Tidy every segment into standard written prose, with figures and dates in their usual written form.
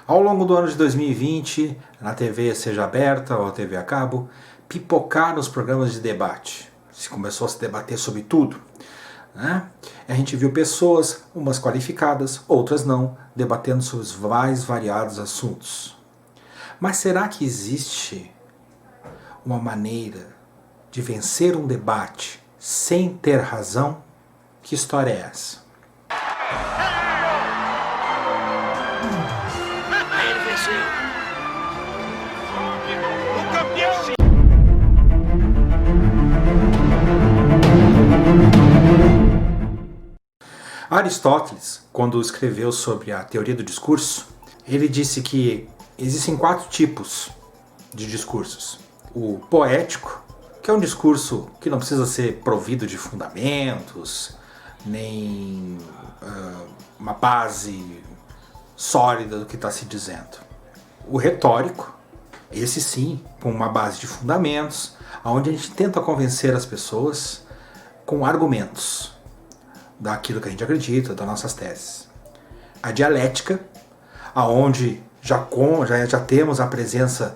Ao longo do ano de 2020, na TV seja aberta ou TV a cabo, pipocaram os programas de debate. Se começou a se debater sobre tudo, né? A gente viu pessoas, umas qualificadas, outras não, debatendo sobre os mais variados assuntos. Mas será que existe uma maneira de vencer um debate sem ter razão? Que história é essa? Aristóteles, quando escreveu sobre a teoria do discurso, ele disse que existem 4 tipos de discursos. O poético, que é um discurso que não precisa ser provido de fundamentos, nem uma base sólida do que está se dizendo. O retórico, esse sim, com uma base de fundamentos, onde a gente tenta convencer as pessoas com argumentos daquilo que a gente acredita, das nossas teses. A dialética, aonde já temos a presença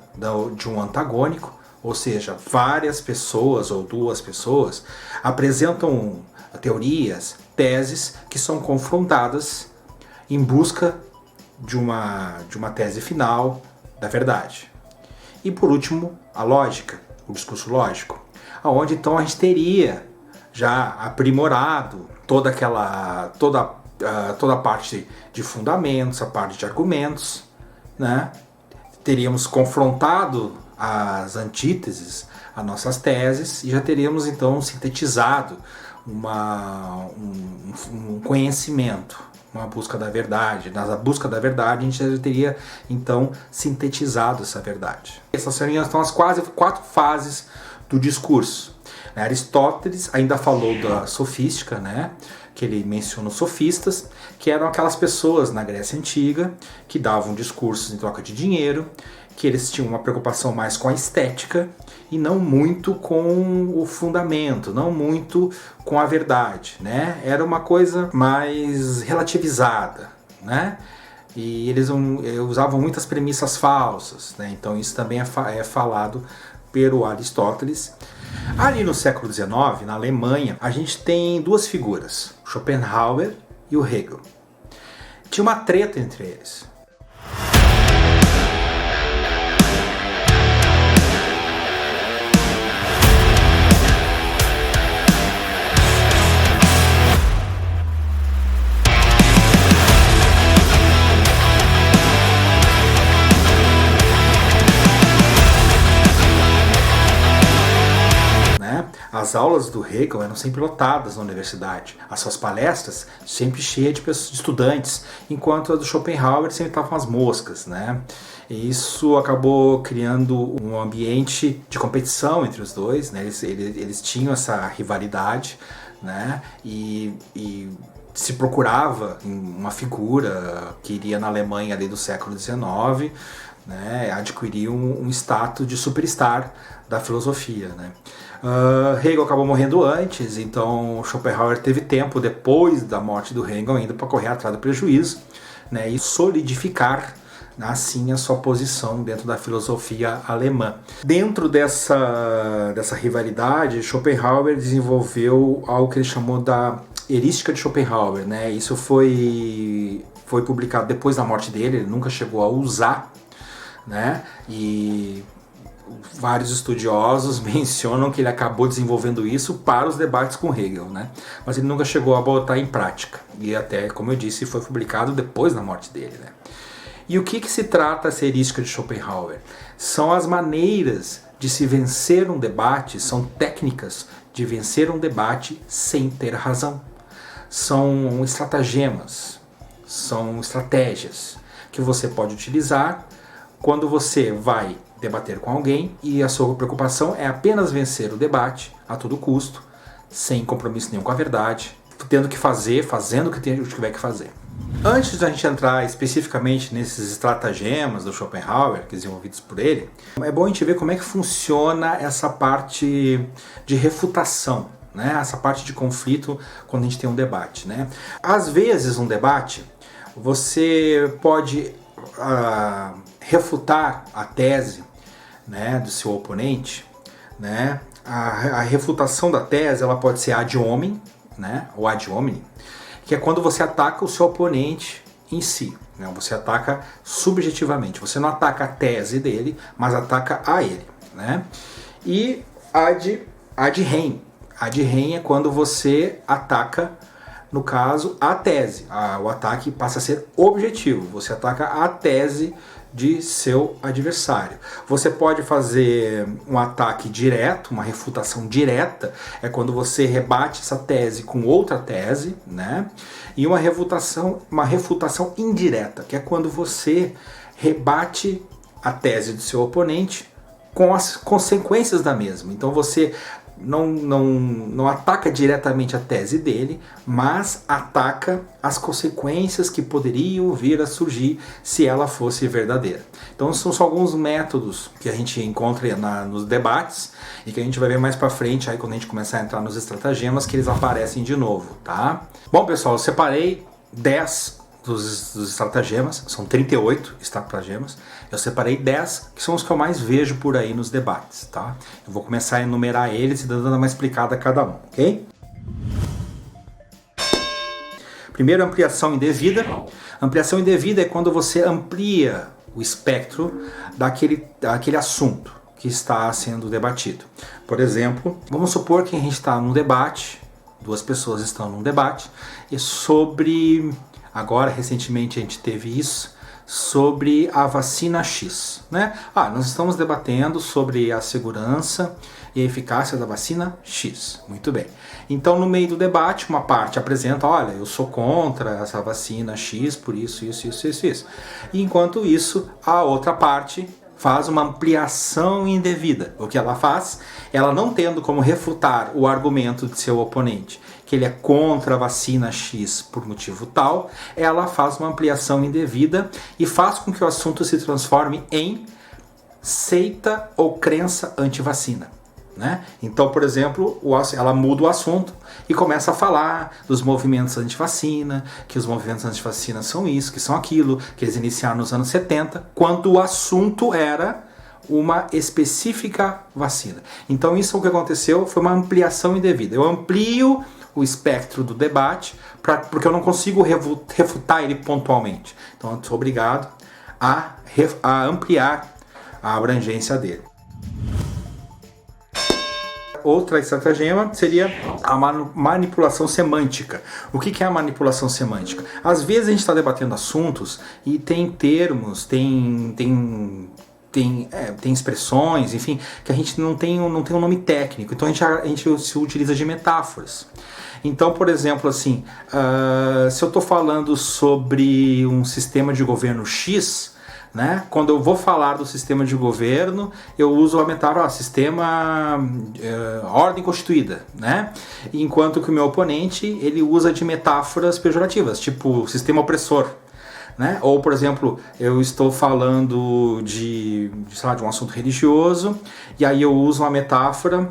de um antagônico, ou seja, várias pessoas ou duas pessoas apresentam teorias, teses que são confrontadas em busca de uma tese final da verdade. E por último, a lógica, o discurso lógico, aonde então a gente teria já aprimorado toda a parte de fundamentos, a parte de argumentos, né? Teríamos confrontado as antíteses, as nossas teses, e já teríamos então sintetizado um conhecimento, uma busca da verdade. Na busca da verdade a gente já teria então sintetizado essa verdade. Essas seriam então as quase 4 fases do discurso. Aristóteles ainda falou da sofística, né? Que ele menciona os sofistas, que eram aquelas pessoas na Grécia Antiga que davam discursos em troca de dinheiro, que eles tinham uma preocupação mais com a estética e não muito com o fundamento, não muito com a verdade, né? Era uma coisa mais relativizada, né? E eles usavam muitas premissas falsas, né? Então isso também é falado pelo Aristóteles. Ali no século XIX, na Alemanha, a gente tem 2 figuras, Schopenhauer e o Hegel. Tinha uma treta entre eles. As aulas do Hegel eram sempre lotadas na universidade, as suas palestras sempre cheias de estudantes, enquanto a do Schopenhauer sempre estavam as moscas, né? E isso acabou criando um ambiente de competição entre os dois, né? Eles tinham essa rivalidade, né? E se procurava uma figura que iria na Alemanha ali do século XIX, né? Adquirir um status de superstar da filosofia, né? Hegel acabou morrendo antes, então Schopenhauer teve tempo depois da morte do Hegel ainda para correr atrás do prejuízo, né, e solidificar assim a sua posição dentro da filosofia alemã. Dentro dessa rivalidade, Schopenhauer desenvolveu algo que ele chamou da erística de Schopenhauer, né? Isso foi publicado depois da morte dele, ele nunca chegou a usar, né? E vários estudiosos mencionam que ele acabou desenvolvendo isso para os debates com Hegel, né? Mas ele nunca chegou a botar em prática. E até, como eu disse, foi publicado depois da morte dele, né? E o que se trata essa erística de Schopenhauer? São as maneiras de se vencer um debate, são técnicas de vencer um debate sem ter razão. São estratagemas, são estratégias que você pode utilizar quando você vai debater com alguém e a sua preocupação é apenas vencer o debate a todo custo, sem compromisso nenhum com a verdade, tendo que fazer, fazendo o que tiver que fazer. Antes da gente entrar especificamente nesses estratagemas do Schopenhauer, desenvolvidos por ele, é bom a gente ver como é que funciona essa parte de refutação, né? Essa parte de conflito quando a gente tem um debate, né? Às vezes, um debate, você pode refutar a tese, né, do seu oponente, né, a refutação da tese ela pode ser ad hominem, né, ou ad hominem, que é quando você ataca o seu oponente em si, né, você ataca subjetivamente, você não ataca a tese dele, mas ataca a ele, né. E ad rem. Ad rem é quando você ataca, no caso, a tese. O ataque passa a ser objetivo. Você ataca a tese de seu adversário. Você pode fazer um ataque direto, uma refutação direta, é quando você rebate essa tese com outra tese, né? E uma refutação indireta, que é quando você rebate a tese do seu oponente com as consequências da mesma. Então você não ataca diretamente a tese dele, mas ataca as consequências que poderiam vir a surgir se ela fosse verdadeira. Então são só alguns métodos que a gente encontra nos debates e que a gente vai ver mais pra frente, aí quando a gente começar a entrar nos estratagemas, que eles aparecem de novo, tá? Bom, pessoal, eu separei 10 dos estratagemas, são 38 estratagemas, eu separei 10 que são os que eu mais vejo por aí nos debates, tá? Eu vou começar a enumerar eles e dando uma explicada a cada um, ok? Primeiro, ampliação indevida. Ampliação indevida é quando você amplia o espectro daquele assunto que está sendo debatido. Por exemplo, vamos supor que a gente está num debate, duas pessoas estão num debate, e sobre... Agora, recentemente, a gente teve isso sobre a vacina X, né? Nós estamos debatendo sobre a segurança e a eficácia da vacina X. Muito bem. Então, no meio do debate, uma parte apresenta, olha, eu sou contra essa vacina X por isso. E enquanto isso, a outra parte faz uma ampliação indevida. O que ela faz? Ela não tendo como refutar o argumento de seu oponente, que ele é contra a vacina X por motivo tal, ela faz uma ampliação indevida e faz com que o assunto se transforme em seita ou crença anti-vacina, né? Então, por exemplo, ela muda o assunto e começa a falar dos movimentos anti-vacina, que os movimentos anti-vacina são isso, que são aquilo, que eles iniciaram nos anos 70, quando o assunto era uma específica vacina. Então isso o que aconteceu foi uma ampliação indevida. Eu amplio o espectro do debate porque eu não consigo refutar ele pontualmente. Então eu sou obrigado a ampliar a abrangência dele. Outra estratagema seria a manipulação semântica. O que é a manipulação semântica? Às vezes a gente está debatendo assuntos e tem termos, tem expressões, enfim, que a gente não tem um nome técnico. Então a gente se utiliza de metáforas. Então, por exemplo, assim, se eu estou falando sobre um sistema de governo X, né? Quando eu vou falar do sistema de governo, eu uso a metáfora sistema ordem constituída, né? Enquanto que o meu oponente ele usa de metáforas pejorativas, tipo sistema opressor, né? Ou, por exemplo, eu estou falando de um assunto religioso e aí eu uso uma metáfora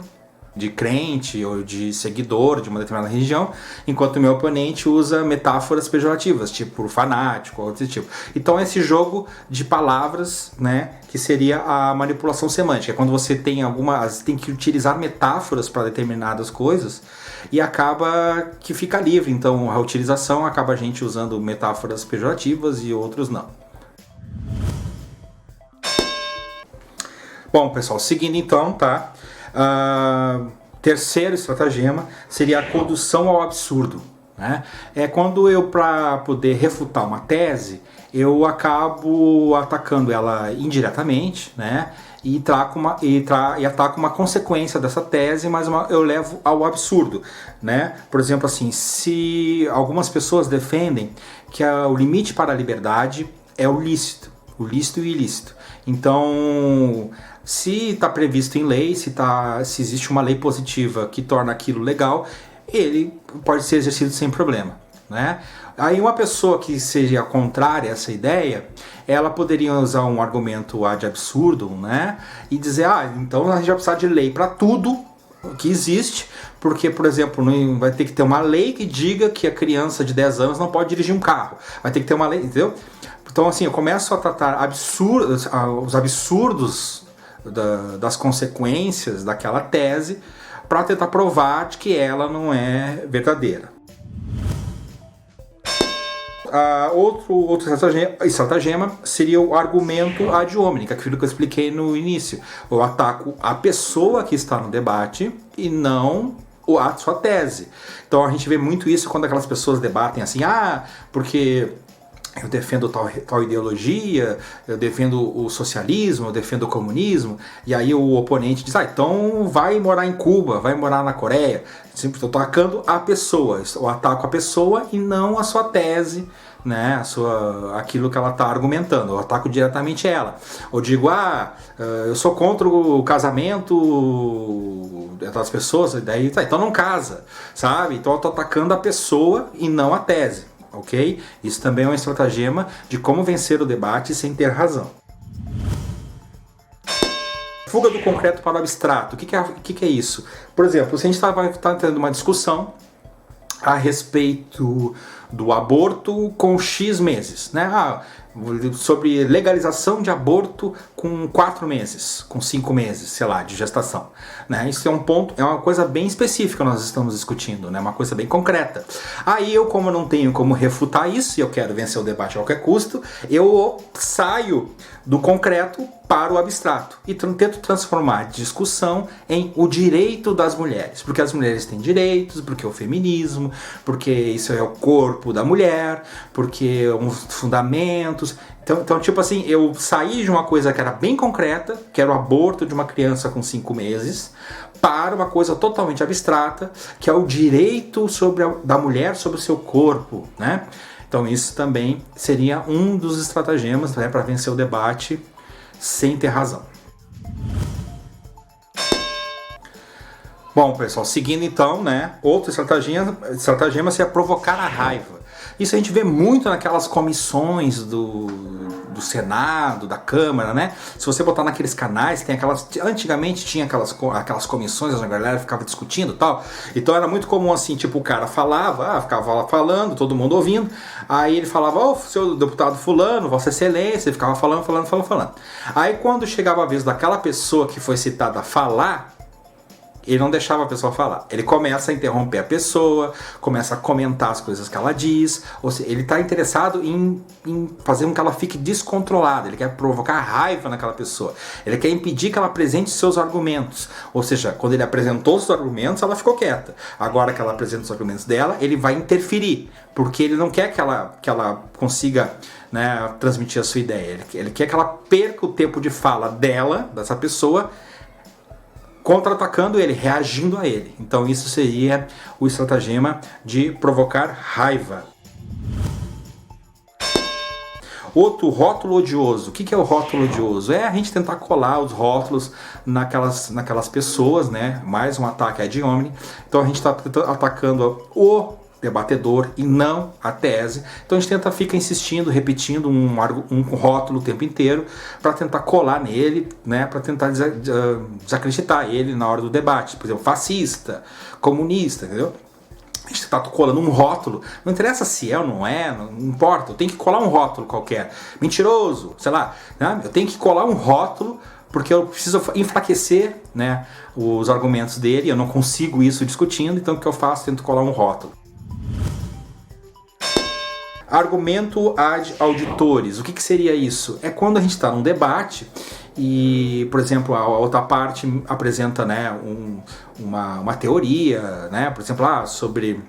de crente ou de seguidor de uma determinada religião, enquanto o meu oponente usa metáforas pejorativas, tipo fanático ou desse tipo. Então esse jogo de palavras, né, que seria a manipulação semântica, é quando você tem que utilizar metáforas para determinadas coisas e acaba que fica livre. Então a utilização acaba a gente usando metáforas pejorativas e outros não. Bom, pessoal, seguindo então, tá? Terceiro estratagema seria a condução ao absurdo, né? É quando eu, para poder refutar uma tese, eu acabo atacando ela indiretamente, né? E ataco uma consequência dessa tese, mas eu levo ao absurdo, né? Por exemplo, assim, se algumas pessoas defendem que o limite para a liberdade é o lícito e o ilícito. Então, se está previsto em lei, se existe uma lei positiva que torna aquilo legal, ele pode ser exercido sem problema, né? Aí uma pessoa que seja contrária a essa ideia, ela poderia usar um argumento ad absurdum, né? E dizer, então a gente vai precisar de lei para tudo que existe, porque, por exemplo, vai ter que ter uma lei que diga que a criança de 10 anos não pode dirigir um carro. Vai ter que ter uma lei, entendeu? Então, assim, eu começo a tratar os absurdos das consequências daquela tese para tentar provar de que ela não é verdadeira. Outro estratagema seria o argumento ad hominem, que é aquilo que eu expliquei no início. Eu ataco a pessoa que está no debate e não a sua tese. Então a gente vê muito isso quando aquelas pessoas debatem assim, porque eu defendo tal ideologia, eu defendo o socialismo, eu defendo o comunismo, e aí o oponente diz, então vai morar em Cuba, vai morar na Coreia. Sempre estou atacando a pessoa, eu ataco a pessoa e não a sua tese, né, aquilo que ela está argumentando, eu ataco diretamente ela. Ou digo, eu sou contra o casamento das pessoas, daí então não casa, sabe? Então eu estou atacando a pessoa e não a tese. Ok? Isso também é um estratagema de como vencer o debate sem ter razão. Fuga do concreto para o abstrato. O que é isso? Por exemplo, se a gente está tendo uma discussão a respeito do aborto com X meses, né? Sobre legalização de aborto com 4 meses, com 5 meses, sei lá, de gestação, né? Isso é um ponto, é uma coisa bem específica que nós estamos discutindo, né? Uma coisa bem concreta. Aí eu, como não tenho como refutar isso, e eu quero vencer o debate a qualquer custo, eu saio do concreto para o abstrato e tento transformar a discussão em o direito das mulheres, porque as mulheres têm direitos, porque o feminismo, porque isso é o corpo da mulher, porque os fundamentos. Então, tipo assim, eu saí de uma coisa que era bem concreta, que era o aborto de uma criança com 5 meses, para uma coisa totalmente abstrata, que é o direito da mulher sobre o seu corpo, né? Então isso também seria um dos estratagemas, né, para vencer o debate sem ter razão. Bom, pessoal, seguindo então, né, outro estratagema seria provocar a raiva. Isso a gente vê muito naquelas comissões do Senado, da Câmara, né? Se você botar naqueles canais, tem aquelas... Antigamente tinha aquelas comissões, a galera ficava discutindo e tal. Então era muito comum assim, tipo, o cara falava, ficava lá falando, todo mundo ouvindo. Aí ele falava, seu deputado fulano, vossa excelência, ele ficava falando. Aí quando chegava a vez daquela pessoa que foi citada a falar, ele não deixava a pessoa falar. Ele começa a interromper a pessoa, começa a comentar as coisas que ela diz, ou seja, ele está interessado em fazer com que ela fique descontrolada, ele quer provocar raiva naquela pessoa, ele quer impedir que ela apresente seus argumentos. Ou seja, quando ele apresentou os argumentos, ela ficou quieta. Agora que ela apresenta os argumentos dela, ele vai interferir, porque ele não quer que ela consiga, né, transmitir a sua ideia. Ele quer que ela perca o tempo de fala dessa pessoa, contra-atacando ele, reagindo a ele. Então isso seria o estratagema de provocar raiva. Outro, rótulo odioso. O que é o rótulo odioso? É a gente tentar colar os rótulos naquelas pessoas, né? Mais um ataque ad hominem. Então a gente está atacando o debatedor e não a tese. Então a gente fica insistindo, repetindo um rótulo o tempo inteiro para tentar colar nele, né, para tentar desacreditar ele na hora do debate. Por exemplo, fascista, comunista, entendeu? A gente está colando um rótulo, não interessa se é ou não é, não importa, eu tenho que colar um rótulo qualquer. Mentiroso, sei lá, né? Eu tenho que colar um rótulo porque eu preciso enfraquecer, né, os argumentos dele, eu não consigo isso discutindo, então o que eu faço? Tento colar um rótulo. Argumento ad auditores. O que seria isso? É quando a gente está num debate e, por exemplo, a outra parte apresenta, né, uma teoria, né, por exemplo, sobre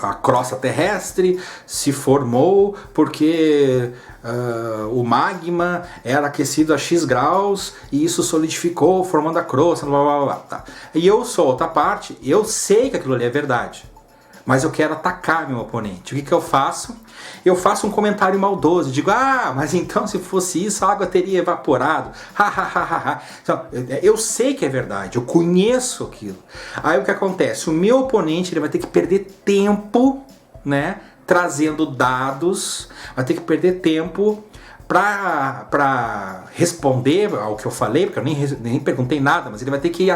a crosta terrestre se formou porque o magma era aquecido a X graus e isso solidificou formando a crosta, blá, blá, blá, tá. E eu sou outra parte, eu sei que aquilo ali é verdade, mas eu quero atacar meu oponente. O que eu faço? Eu faço um comentário maldoso, digo, mas então se fosse isso, a água teria evaporado. Então, eu sei que é verdade, eu conheço aquilo. Aí o que acontece? O meu oponente ele vai ter que perder tempo, né, trazendo dados, vai ter que perder tempo para responder ao que eu falei, porque eu nem perguntei nada, mas ele vai ter que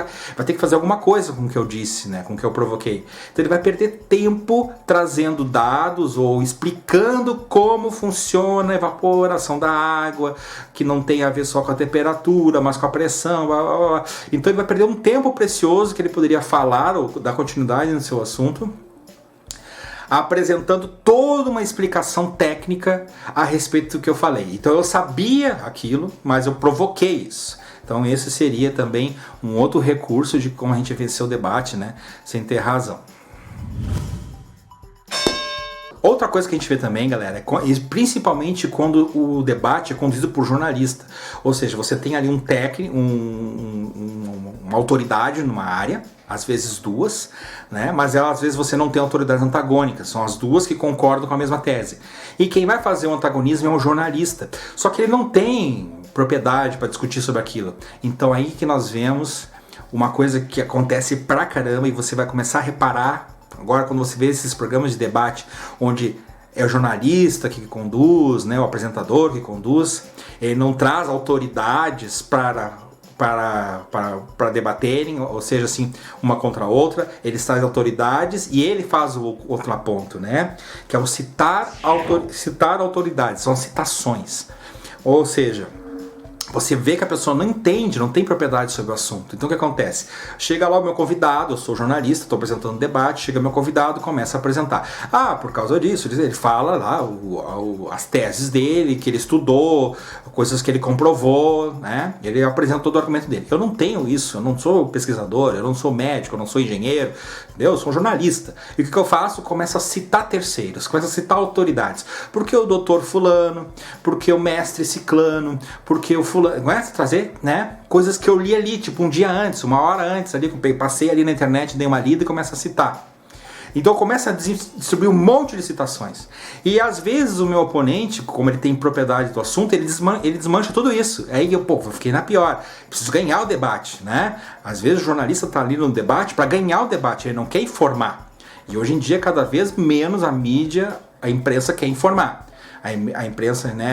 fazer alguma coisa com o que eu disse, né, com o que eu provoquei. Então ele vai perder tempo trazendo dados ou explicando como funciona a evaporação da água, que não tem a ver só com a temperatura, mas com a pressão, blá, blá, blá. Então ele vai perder um tempo precioso que ele poderia falar ou dar continuidade no seu assunto, apresentando toda uma explicação técnica a respeito do que eu falei. Então eu sabia aquilo, mas eu provoquei isso. Então esse seria também um outro recurso de como a gente venceu o debate, né, sem ter razão. Outra coisa que a gente vê também, galera, é principalmente quando o debate é conduzido por jornalista. Ou seja, você tem ali um técnico, uma autoridade numa área, às vezes duas, né? Mas às vezes você não tem autoridades antagônicas, são as duas que concordam com a mesma tese. E quem vai fazer o antagonismo é um jornalista. Só que ele não tem propriedade para discutir sobre aquilo. Então aí que nós vemos uma coisa que acontece pra caramba e você vai começar a reparar. Agora, quando você vê esses programas de debate onde é o jornalista que conduz, né, o apresentador que conduz, ele não traz autoridades para debaterem, ou seja, assim, uma contra a outra, ele traz autoridades e ele faz o contraponto, né, que é o citar autoridades, são citações. Ou seja, você vê que a pessoa não entende, não tem propriedade sobre o assunto. Então o que acontece? Chega lá o meu convidado, eu sou jornalista, estou apresentando um debate, chega meu convidado e começa a apresentar. Ah, por causa disso, ele fala lá as teses dele, que ele estudou, coisas que ele comprovou, né? Ele apresenta todo o argumento dele. Eu não tenho isso, eu não sou pesquisador, eu não sou médico, eu não sou engenheiro, entendeu? Eu sou jornalista. E o que eu faço? Começo a citar terceiros, começo a citar autoridades. Porque o doutor fulano, porque o mestre ciclano, porque o fulano, começa a trazer, né, coisas que eu li ali, tipo um dia antes, uma hora antes, ali, passei ali na internet, dei uma lida e começo a citar. Então começa a distribuir um monte de citações. E às vezes o meu oponente, como ele tem propriedade do assunto, ele desmancha tudo isso. Aí eu fiquei na pior. Preciso ganhar o debate, né? Às vezes o jornalista está ali no debate para ganhar o debate, ele não quer informar. E hoje em dia, cada vez menos a mídia, a imprensa quer informar. A imprensa, né,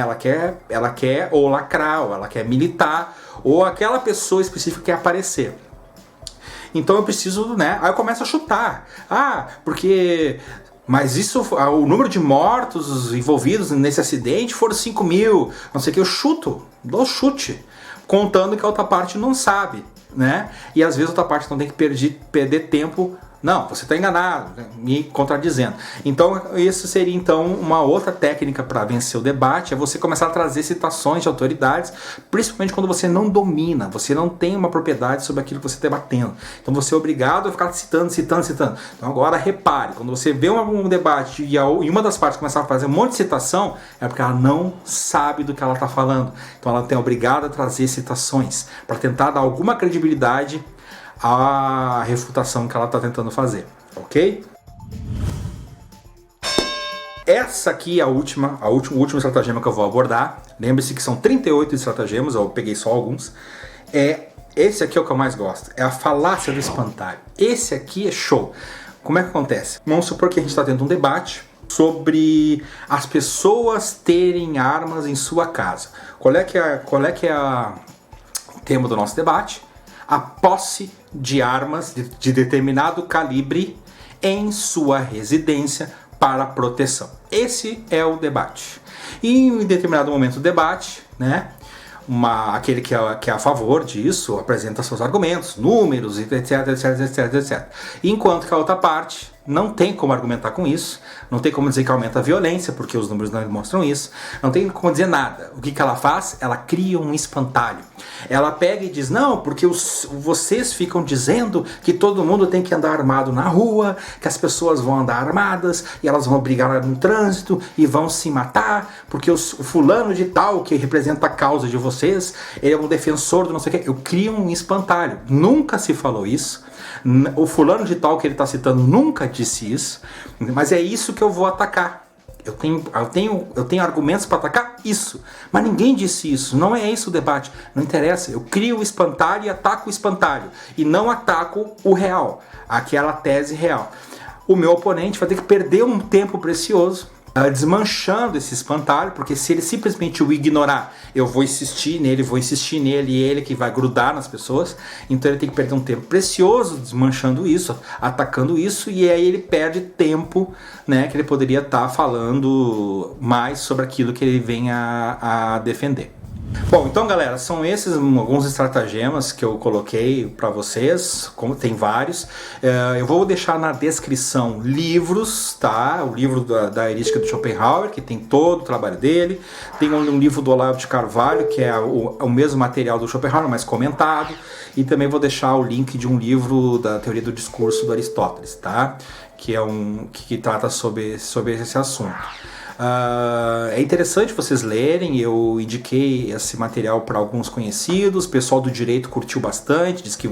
ela quer ou lacrar, ou ela quer militar, ou aquela pessoa específica quer aparecer. Então eu preciso, né, aí eu começo a chutar. Porque... Mas isso, o número de mortos envolvidos nesse acidente foram 5 mil, não sei o que, eu chuto, dou chute, contando que a outra parte não sabe, né? E às vezes a outra parte não tem que perder tempo. Não, você está enganado, me contradizendo. Então, isso seria então uma outra técnica para vencer o debate, é você começar a trazer citações de autoridades, principalmente quando você não domina, você não tem uma propriedade sobre aquilo que você está debatendo. Então você é obrigado a ficar citando. Então agora repare, quando você vê um debate e uma das partes começar a fazer um monte de citação, é porque ela não sabe do que ela está falando. Então ela é obrigada a trazer citações para tentar dar alguma credibilidade a refutação que ela está tentando fazer, ok? Essa aqui é o último estratagema que eu vou abordar. Lembre-se que são 38 estratagemas, eu peguei só alguns. Esse aqui é o que eu mais gosto, é a falácia do espantalho. Esse aqui é show. Como é que acontece? Vamos supor que a gente está tendo um debate sobre as pessoas terem armas em sua casa. Qual é que é o tema do nosso debate? A posse de armas de determinado calibre em sua residência para proteção. Esse é o debate. E em determinado momento do debate, né, aquele que é a favor disso apresenta seus argumentos, números, etc. Enquanto que a outra parte não tem como argumentar com isso, não tem como dizer que aumenta a violência, porque os números não mostram isso, não tem como dizer nada. O que ela faz? Ela cria um espantalho. Ela pega e diz, não, porque vocês ficam dizendo que todo mundo tem que andar armado na rua, que as pessoas vão andar armadas e elas vão brigar no trânsito e vão se matar, porque o fulano de tal, que representa a causa de vocês, ele é um defensor do não sei o que. Eu crio um espantalho. Nunca se falou isso. O fulano de tal que ele está citando nunca disse isso, mas é isso que eu vou atacar. Eu tenho argumentos para atacar isso, mas ninguém disse isso, não é isso o debate, não interessa. Eu crio o espantalho e ataco o espantalho, e não ataco o real, aquela tese real. O meu oponente vai ter que perder um tempo precioso desmanchando esse espantalho, porque se ele simplesmente o ignorar, eu vou insistir nele, e ele que vai grudar nas pessoas. Então ele tem que perder um tempo precioso desmanchando isso, atacando isso, e aí ele perde tempo, né, que ele poderia estar falando mais sobre aquilo que ele vem a defender. Bom, então galera, são esses alguns estratagemas que eu coloquei para vocês, como tem vários. Eu vou deixar na descrição livros, tá? O livro da Heurística do Schopenhauer, que tem todo o trabalho dele. Tem um livro do Olavo de Carvalho, que é o mesmo material do Schopenhauer, mas comentado. E também vou deixar o link de um livro da Teoria do Discurso do Aristóteles, tá? Que é que trata sobre esse assunto. É interessante vocês lerem, eu indiquei esse material para alguns conhecidos, o pessoal do direito curtiu bastante, diz que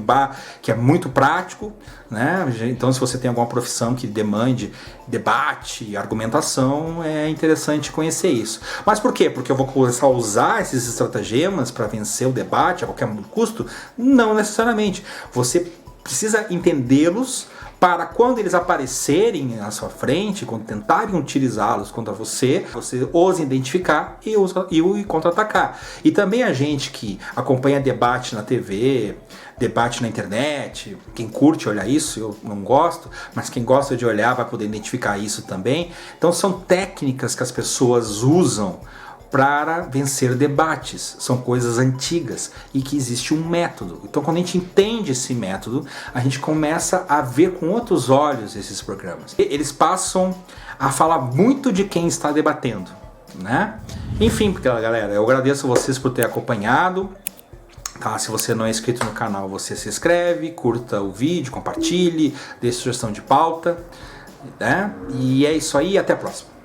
é muito prático, né? Então se você tem alguma profissão que demande debate, argumentação, é interessante conhecer isso. Mas por quê? Porque eu vou começar a usar esses estratagemas para vencer o debate a qualquer custo? Não necessariamente. Você precisa entendê-los para quando eles aparecerem na sua frente, quando tentarem utilizá-los contra você os identificar e contra-atacar. E também a gente que acompanha debate na TV, debate na internet, quem curte olhar isso, eu não gosto, mas quem gosta de olhar vai poder identificar isso também. Então são técnicas que as pessoas usam para vencer debates. São coisas antigas e que existe um método. Então quando a gente entende esse método, a gente começa a ver com outros olhos esses programas. Eles passam a falar muito de quem está debatendo, né? Enfim, galera, eu agradeço vocês por ter acompanhado. Tá? Se você não é inscrito no canal, você se inscreve, curta o vídeo, compartilhe, dê sugestão de pauta, né? E é isso aí, até a próxima.